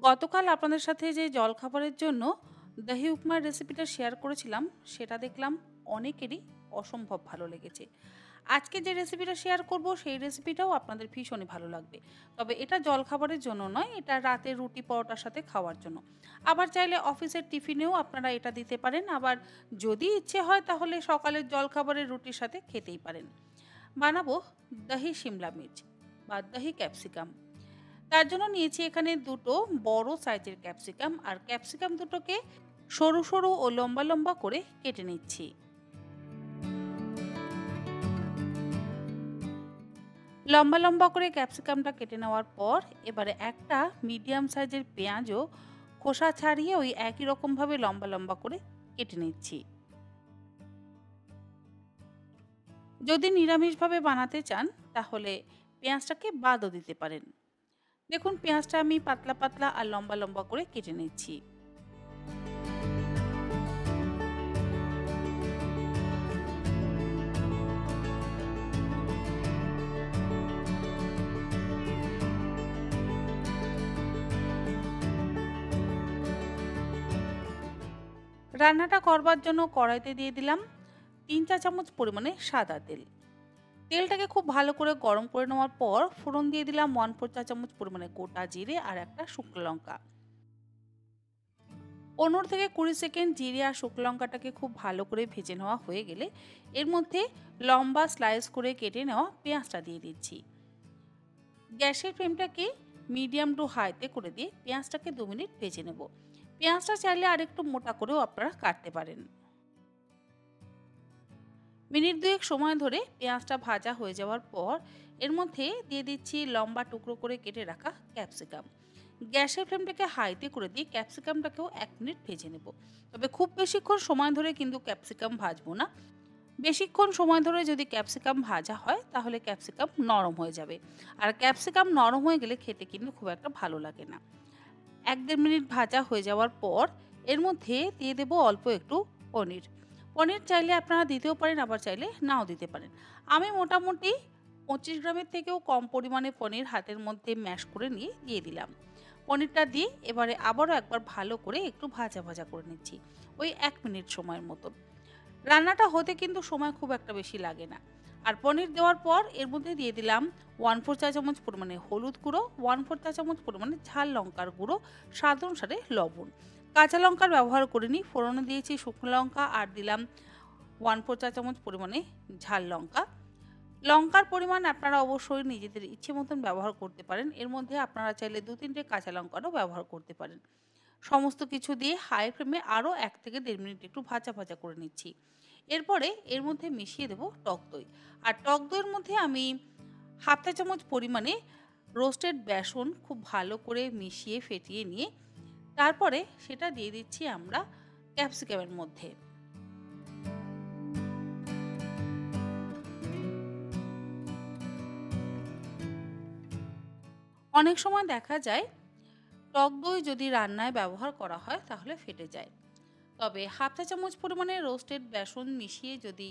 গতকাল আপনাদের সাথে যে জলখাবারের জন্য দহি উপমার রেসিপিটা শেয়ার করেছিলাম, সেটা দেখলাম অনেকেরই অসম্ভব ভালো লেগেছে। আজকে যে রেসিপিটা শেয়ার করব সেই রেসিপিটাও আপনাদের ভীষণই ভালো লাগবে। তবে এটা জলখাবারের জন্য নয়, এটা রাতে রুটি পরোটার সাথে খাওয়ার জন্য। আবার চাইলে অফিসের টিফিনেও আপনারা এটা দিতে পারেন। আবার যদি ইচ্ছে হয় তাহলে সকালের জলখাবারের রুটির সাথে খেতেই পারেন। বানাবো দহি শিমলা মির্চ বা দহি ক্যাপসিকাম। তার জন্য নিয়েছি এখানে দুটো বড় সাইজের ক্যাপসিকাম, আর ক্যাপসিকাম দুটোকে সরু সরু ও লম্বা লম্বা করে কেটে নিচ্ছি। লম্বা লম্বা করে ক্যাপসিকামটা কেটে নেওয়ার পর এবারে একটা মিডিয়াম সাইজের পেঁয়াজও খোসা ছাড়িয়ে ওই একই রকমভাবে লম্বা লম্বা করে কেটে নিচ্ছি। যদি নিরামিষভাবে বানাতে চান তাহলে পেঁয়াজটাকে বাদও দিতে পারেন। দেখুন, পেঁয়াজটা আমি পাতলা পাতলা আর লম্বা লম্বা করে কেটে নিচ্ছি। রান্নাটা করবার জন্য কড়াইতে দিয়ে দিলাম 3 চা চামচ পরিমাণে সাদা তেল। তেলটাকে খুব ভালো করে গরম করে নেওয়ার পর ফোড়ন দিয়ে দিলাম 1/4 চা চামচ পরিমাণে গোটা জিরে আর একটা শুকনো লঙ্কা। 15 থেকে 20 সেকেন্ড জিরে আর শুকনো লঙ্কাটাকে খুব ভালো করে ভেজে নেওয়া হয়ে গেলে এর মধ্যে লম্বা স্লাইস করে কেটে নেওয়া পেঁয়াজটা দিয়ে দিচ্ছি। গ্যাসের ফ্লেমটাকে মিডিয়াম টু হাইতে করে দিয়ে পেঁয়াজটাকে 2 মিনিট ভেজে নেব। পেঁয়াজটা চাইলে আর একটু মোটা করেও আপনারা কাটতে পারেন। মিনিট 2 সময় ধরে পেঁয়াজটা ভাজা হয়ে যাওয়ার পর এর মধ্যে দিয়ে দিচ্ছি লম্বা টুকরো করে কেটে রাখা ক্যাপসিকাম। গ্যাসের ফ্লেমটাকে হাইতে করে দিয়ে ক্যাপসিকামটাকেও 1 মিনিট ভেজে নেব। তবে খুব বেশিক্ষণ সময় ধরে কিন্তু ক্যাপসিকাম ভাজবো না। বেশিক্ষণ সময় ধরে যদি ক্যাপসিকাম ভাজা হয় তাহলে ক্যাপসিকাম নরম হয়ে যাবে, আর ক্যাপসিকাম নরম হয়ে গেলে খেতে কিন্তু খুব একটা ভালো লাগে না। 1-1.5 মিনিট ভাজা হয়ে যাওয়ার পর এর মধ্যে দিয়ে দেব অল্প একটু পনির। পনির চাইলে আপনারা দিতেও পারেন, আবার চাইলে নাও দিতে পারেন। আমি মোটামুটি 25 গ্রামের থেকেও কম পরিমাণে পনির হাতের মধ্যে ম্যাশ করে নিয়ে দিয়ে দিলাম। পনিরটা দিয়ে এবারে আবারও একবার ভালো করে একটু ভাজা ভাজা করে নিচ্ছি, ওই 1 মিনিট সময়ের মতো। রান্নাটা হতে কিন্তু সময় খুব একটা বেশি লাগে না। আর পনির দেওয়ার পর এর মধ্যে দিয়ে দিলাম 1/4 চা চামচ পরিমাণে হলুদ গুঁড়ো, 1/4 চা চামচ পরিমাণে ঝাল লঙ্কার গুঁড়ো, স্বাদ অনুসারে লবণ। কাঁচা লঙ্কার ব্যবহার করিনি, ফোড়নে দিয়েছি শুকনো লঙ্কা আর দিলাম 1/4 চা চামচ পরিমাণে ঝাল লঙ্কা। লঙ্কার পরিমাণ আপনারা অবশ্যই নিজেদের ইচ্ছে মতন ব্যবহার করতে পারেন। এর মধ্যে আপনারা চাইলে 2-3টে কাঁচা লঙ্কারও ব্যবহার করতে পারেন। সমস্ত কিছু দিয়ে হাই ফ্লেমে আরও 1 থেকে 1.5 মিনিট একটু ভাজা ভাজা করে নিচ্ছি। এরপরে এর মধ্যে মিশিয়ে দেব টক দই। আর টক দইয়ের মধ্যে আমি 1/2 চা চামচ পরিমাণে রোস্টেড বেসন খুব ভালো করে মিশিয়ে ফেটিয়ে নিয়ে তারপরে সেটা দিয়ে দিচ্ছি আমরা ক্যাপসিকামের মধ্যে। অনেক সময় দেখা যায় টক দই যদি রান্নায় ব্যবহার করা হয় তাহলে ফেটে যায়। তবে 1/2 চা চামচ পরিমাণে রোস্টেড বেসন মিশিয়ে যদি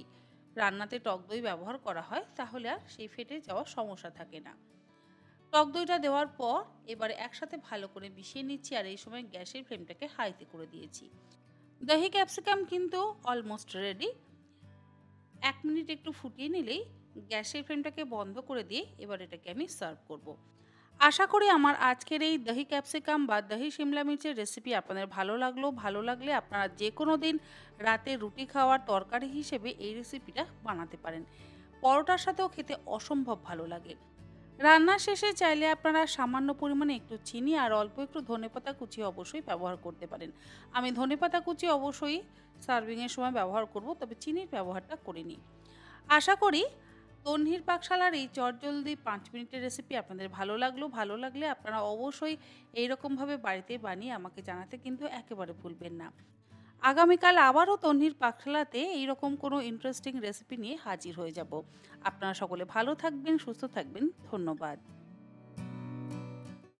রান্নাতে টক দই ব্যবহার করা হয় তাহলে আর সেই ফেটে যাওয়ার সমস্যা থাকে না। টক দইটা দেওয়ার পর এবারে একসাথে ভালো করে মিশিয়ে নিচ্ছি, আর এই সময় গ্যাসের ফ্লেমটাকে হাইতে করে দিয়েছি। দহি ক্যাপসিকাম কিন্তু অলমোস্ট রেডি। 1 মিনিট একটু ফুটিয়ে নিলেই গ্যাসের ফ্লেমটাকে বন্ধ করে দিয়ে এবার এটাকে আমি সার্ভ করব। আশা করি আমার আজকের এই দহি ক্যাপসিকাম বা দহি শিমলা মির্চের রেসিপি আপনাদের ভালো লাগলো। ভালো লাগলে আপনারা যে কোনো দিন রাতে রুটি খাওয়ার তরকারি হিসেবে এই রেসিপিটা বানাতে পারেন। পরোটার সাথেও খেতে অসম্ভব ভালো লাগে। রান্নার শেষে চাইলে আপনারা সামান্য পরিমাণে একটু চিনি আর অল্প একটু ধনেপাতা কুচি অবশ্যই ব্যবহার করতে পারেন। আমি ধনেপাতা কুচি অবশ্যই সার্ভিংয়ের সময় ব্যবহার করব, তবে চিনির ব্যবহারটা করিনি। আশা করি তন্হির পাকশালার এই চটজলদি 5 মিনিটের রেসিপি আপনাদের ভালো লাগলো। ভালো লাগলে আপনারা অবশ্যই এইরকমভাবে বাড়িতে বানিয়ে আমাকে জানাতে কিন্তু একেবারে ভুলবেন না। আগামীকাল আবারও তন্হির পাকশালাতে এইরকম কোনো ইন্টারেস্টিং রেসিপি নিয়ে হাজির হয়ে যাব। আপনারা সকলে ভালো থাকবেন, সুস্থ থাকবেন। ধন্যবাদ।